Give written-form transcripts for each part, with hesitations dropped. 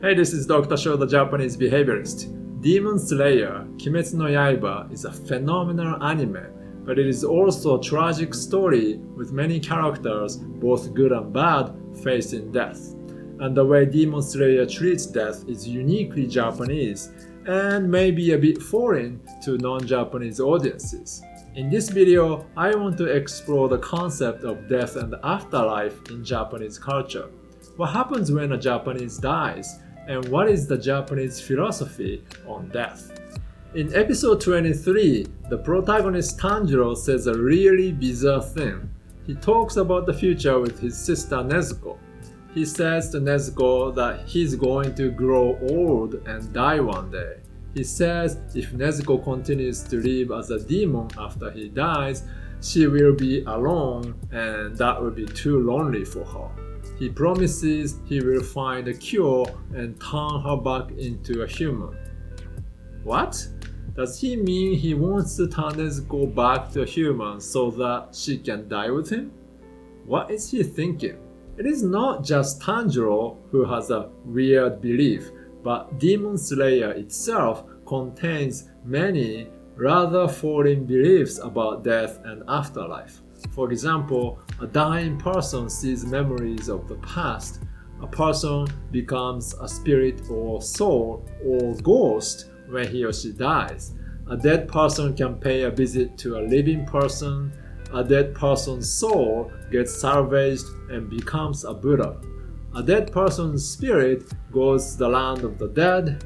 Hey, this is Dr. Sho, the Japanese behaviorist. Demon Slayer, Kimetsu no Yaiba is a phenomenal anime, but it is also a tragic story with many characters, both good and bad, facing death. And the way Demon Slayer treats death is uniquely Japanese and maybe a bit foreign to non-Japanese audiences. In this video, I want to explore the concept of death and afterlife in Japanese culture. What happens when a Japanese dies? And what is the Japanese philosophy on death? In episode 23, the protagonist Tanjiro says a really bizarre thing. He talks about the future with his sister Nezuko. He says to Nezuko that he's going to grow old and die one day. He says if Nezuko continues to live as a demon after he dies, she will be alone and that will be too lonely for her. He promises he will find a cure and turn her back into a human. What? Does he mean he wants to turn Nezuko back to a human so that she can die with him? What is he thinking? It is not just Tanjiro who has a weird belief, but Demon Slayer itself contains many rather foreign beliefs about death and afterlife. For example, a dying person sees memories of the past. A person becomes a spirit or soul or ghost when he or she dies. A dead person can pay a visit to a living person. A dead person's soul gets salvaged and becomes a Buddha. A dead person's spirit goes to the land of the dead,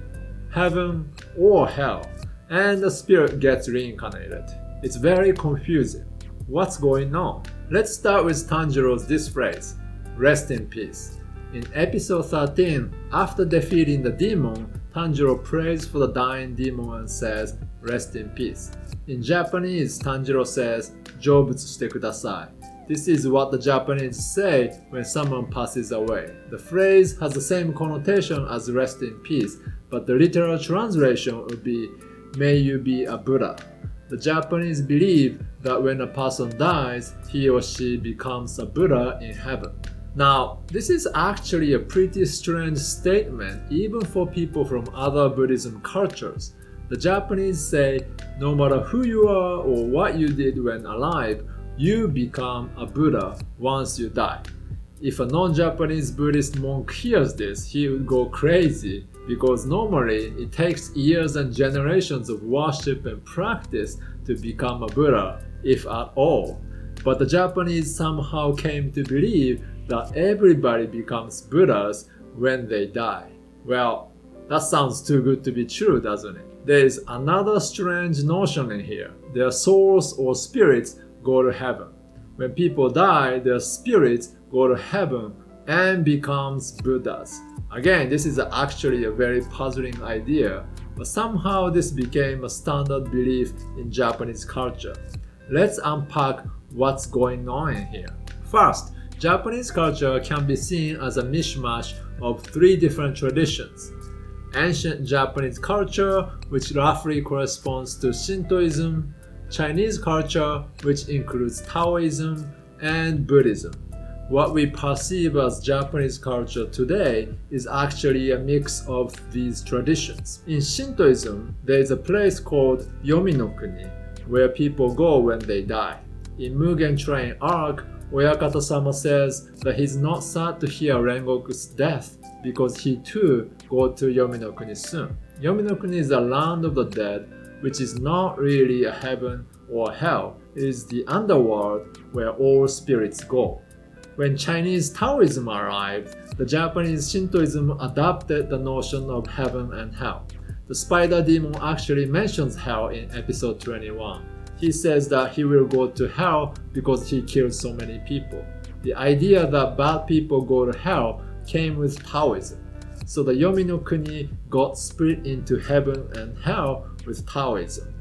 heaven or hell, and the spirit gets reincarnated. It's very confusing. What's going on? Let's start with Tanjiro's this phrase, rest in peace. In episode 13, after defeating the demon, Tanjiro prays for the dying demon and says, rest in peace. In Japanese, Tanjiro says, 成仏してください. This is what the Japanese say when someone passes away. The phrase has the same connotation as rest in peace, but the literal translation would be, may you be a Buddha. The Japanese believe that when a person dies, he or she becomes a Buddha in heaven. Now, this is actually a pretty strange statement even for people from other Buddhism cultures. The Japanese say, no matter who you are or what you did when alive, you become a Buddha once you die. If a non-Japanese Buddhist monk hears this, he would go crazy because normally it takes years and generations of worship and practice to become a Buddha, if at all. But the Japanese somehow came to believe that everybody becomes Buddhas when they die. Well, that sounds too good to be true, doesn't it? There is another strange notion in here. Their souls or spirits go to heaven. When people die, their spirits go to heaven and becomes Buddhas. Again, this is actually a very puzzling idea, but somehow this became a standard belief in Japanese culture. Let's unpack what's going on in here. First, Japanese culture can be seen as a mishmash of three different traditions. Ancient Japanese culture, which roughly corresponds to Shintoism, Chinese culture, which includes Taoism, and Buddhism. What we perceive as Japanese culture today is actually a mix of these traditions. In Shintoism, there is a place called Yomi no Kuni, where people go when they die. In Mugen Train arc, Oyakata-sama says that he's not sad to hear Rengoku's death because he too goes to Yomi no Kuni soon. Yomi no Kuni is a land of the dead, which is not really a heaven or hell. It is the underworld where all spirits go. When Chinese Taoism arrived, the Japanese Shintoism adopted the notion of heaven and hell. The spider demon actually mentions hell in episode 21. He says that he will go to hell because he killed so many people. The idea that bad people go to hell came with Taoism. So the Yomi no Kuni got split into heaven and hell with Taoism.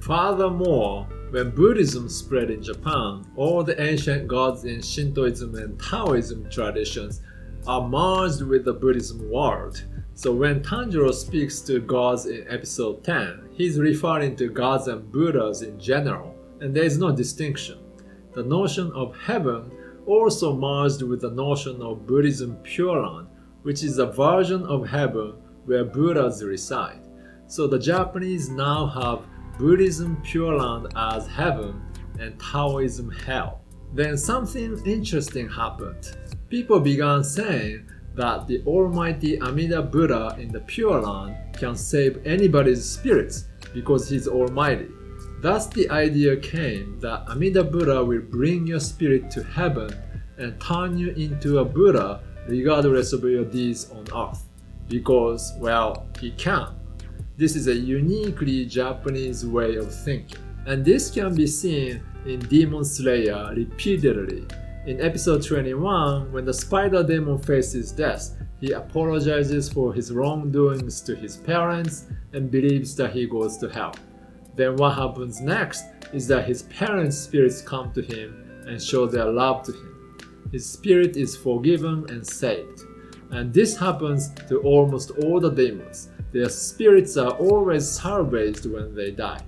Furthermore, when Buddhism spread in Japan, all the ancient gods in Shintoism and Taoism traditions are merged with the Buddhism world. So when Tanjiro speaks to gods in episode 10, he's referring to gods and Buddhas in general, and there is no distinction. The notion of heaven also merged with the notion of Buddhism Pure Land, which is a version of heaven where Buddhas reside. So the Japanese now have Buddhism Pure Land as heaven and Taoism hell. Then something interesting happened. People began saying that the almighty Amida Buddha in the Pure Land can save anybody's spirits because he's almighty. Thus the idea came that Amida Buddha will bring your spirit to heaven and turn you into a Buddha regardless of your deeds on earth. Because, well, he can. This is a uniquely Japanese way of thinking. And this can be seen in Demon Slayer repeatedly. In episode 21, when the spider demon faces death, he apologizes for his wrongdoings to his parents and believes that he goes to hell. Then what happens next is that his parents' spirits come to him and show their love to him. His spirit is forgiven and saved. And this happens to almost all the demons. Their spirits are always salvaged when they die.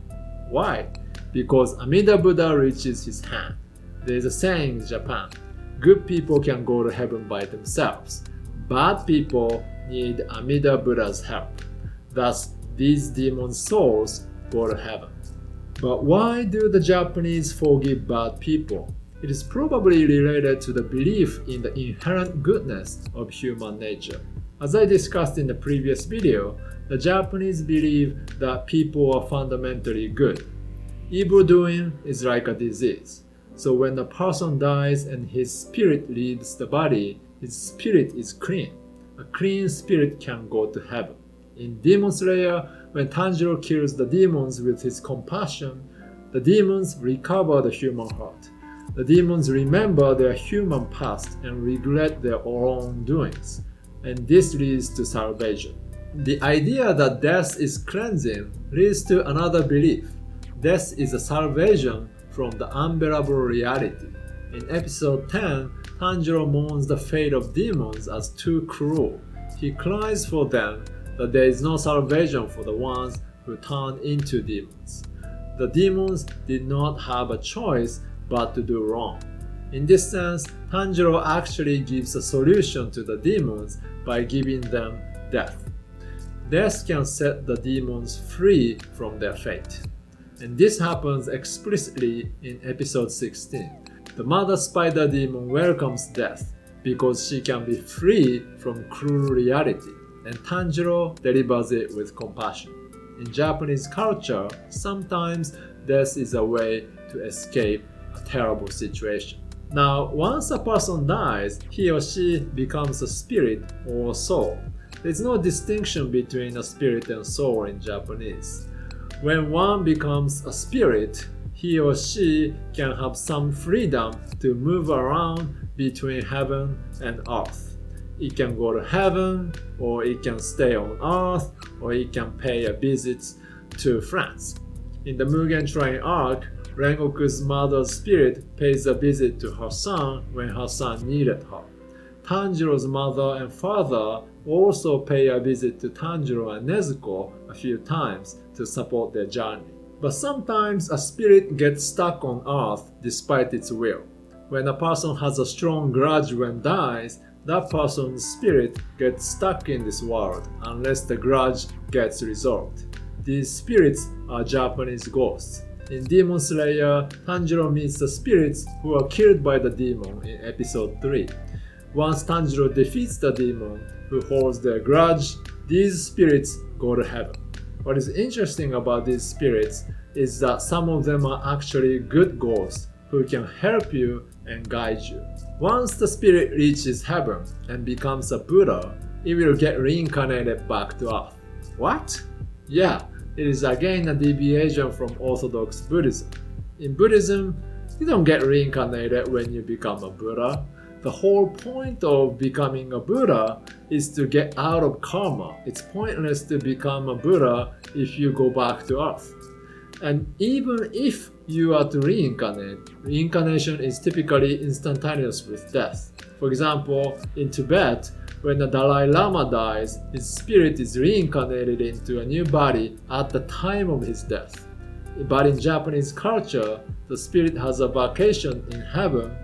Why? Because Amida Buddha reaches his hand. There is a saying in Japan, good people can go to heaven by themselves. Bad people need Amida Buddha's help. Thus, these demon souls go to heaven. But why do the Japanese forgive bad people? It is probably related to the belief in the inherent goodness of human nature. As I discussed in the previous video, the Japanese believe that people are fundamentally good. Evil doing is like a disease. So when a person dies and his spirit leaves the body, his spirit is clean. A clean spirit can go to heaven. In Demon Slayer, when Tanjiro kills the demons with his compassion, the demons recover the human heart. The demons remember their human past and regret their own doings, and this leads to salvation. The idea that death is cleansing leads to another belief. Death is a salvation from the unbearable reality. In episode 10, Tanjiro mourns the fate of demons as too cruel. He cries for them that there is no salvation for the ones who turn into demons. The demons did not have a choice but to do wrong. In this sense, Tanjiro actually gives a solution to the demons by giving them death. Death can set the demons free from their fate. And this happens explicitly in episode 16. The mother spider demon welcomes death because she can be free from cruel reality, and Tanjiro delivers it with compassion. In Japanese culture, sometimes death is a way to escape a terrible situation. Now, once a person dies, he or she becomes a spirit or a soul. There is no distinction between a spirit and soul in Japanese. When one becomes a spirit, he or she can have some freedom to move around between heaven and earth. It can go to heaven, or it can stay on earth, or it can pay a visit to friends. In the Mugen Train arc, Rengoku's mother's spirit pays a visit to her son when her son needed her. Tanjiro's mother and father also pay a visit to Tanjiro and Nezuko a few times to support their journey. But sometimes a spirit gets stuck on earth despite its will. When a person has a strong grudge when dies, that person's spirit gets stuck in this world unless the grudge gets resolved. These spirits are Japanese ghosts. In Demon Slayer, Tanjiro meets the spirits who are killed by the demon in episode 3. Once Tanjiro defeats the demon who holds their grudge, these spirits go to heaven. What is interesting about these spirits is that some of them are actually good ghosts who can help you and guide you. Once the spirit reaches heaven and becomes a Buddha, it will get reincarnated back to earth. What? Yeah, it is again a deviation from Orthodox Buddhism. In Buddhism, you don't get reincarnated when you become a Buddha. The whole point of becoming a Buddha is to get out of karma. It's pointless to become a Buddha if you go back to earth. And even if you are to reincarnate, reincarnation is typically instantaneous with death. For example, in Tibet, when the Dalai Lama dies, his spirit is reincarnated into a new body at the time of his death. But in Japanese culture, the spirit has a vacation in heaven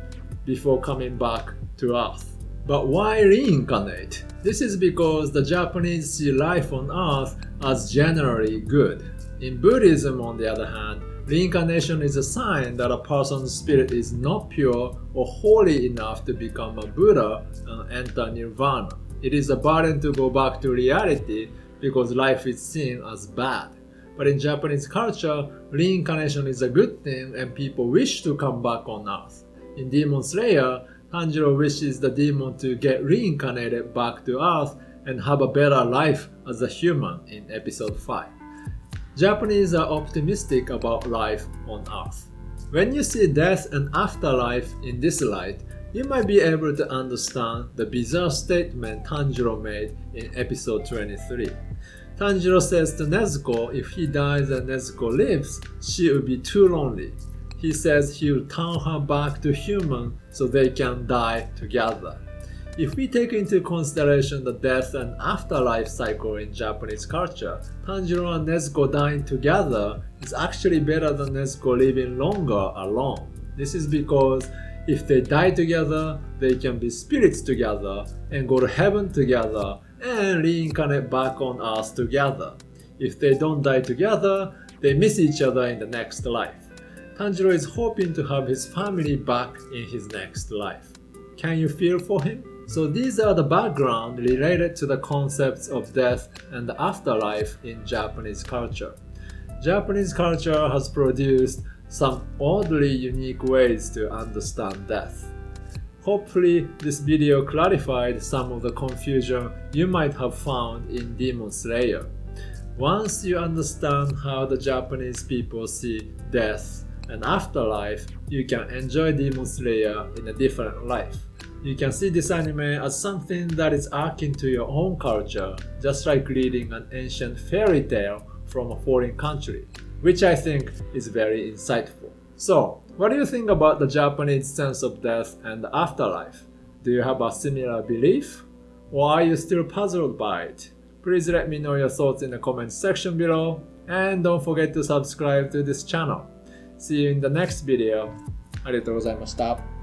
before coming back to earth. But why reincarnate? This is because the Japanese see life on Earth as generally good. In Buddhism, on the other hand, reincarnation is a sign that a person's spirit is not pure or holy enough to become a Buddha and enter nirvana. It is a burden to go back to reality because life is seen as bad. But in Japanese culture, reincarnation is a good thing and people wish to come back on Earth. In Demon Slayer, Tanjiro wishes the demon to get reincarnated back to Earth and have a better life as a human in episode 5. Japanese are optimistic about life on Earth. When you see death and afterlife in this light, you might be able to understand the bizarre statement Tanjiro made in episode 23. Tanjiro says to Nezuko if he dies and Nezuko lives, she will be too lonely. He says he will turn her back to human so they can die together. If we take into consideration the death and afterlife cycle in Japanese culture, Tanjiro and Nezuko dying together is actually better than Nezuko living longer alone. This is because if they die together, they can be spirits together and go to heaven together and reincarnate back on Earth together. If they don't die together, they miss each other in the next life. Tanjiro is hoping to have his family back in his next life. Can you feel for him? So these are the background related to the concepts of death and the afterlife in Japanese culture. Japanese culture has produced some oddly unique ways to understand death. Hopefully this video clarified some of the confusion you might have found in Demon Slayer. Once you understand how the Japanese people see death and afterlife, you can enjoy Demon Slayer in a different life. You can see this anime as something that is akin to your own culture, just like reading an ancient fairy tale from a foreign country, which I think is very insightful. So, what do you think about the Japanese sense of death and the afterlife? Do you have a similar belief? Or are you still puzzled by it? Please let me know your thoughts in the comments section below, and don't forget to subscribe to this channel. See you in the next video. ありがとうございました。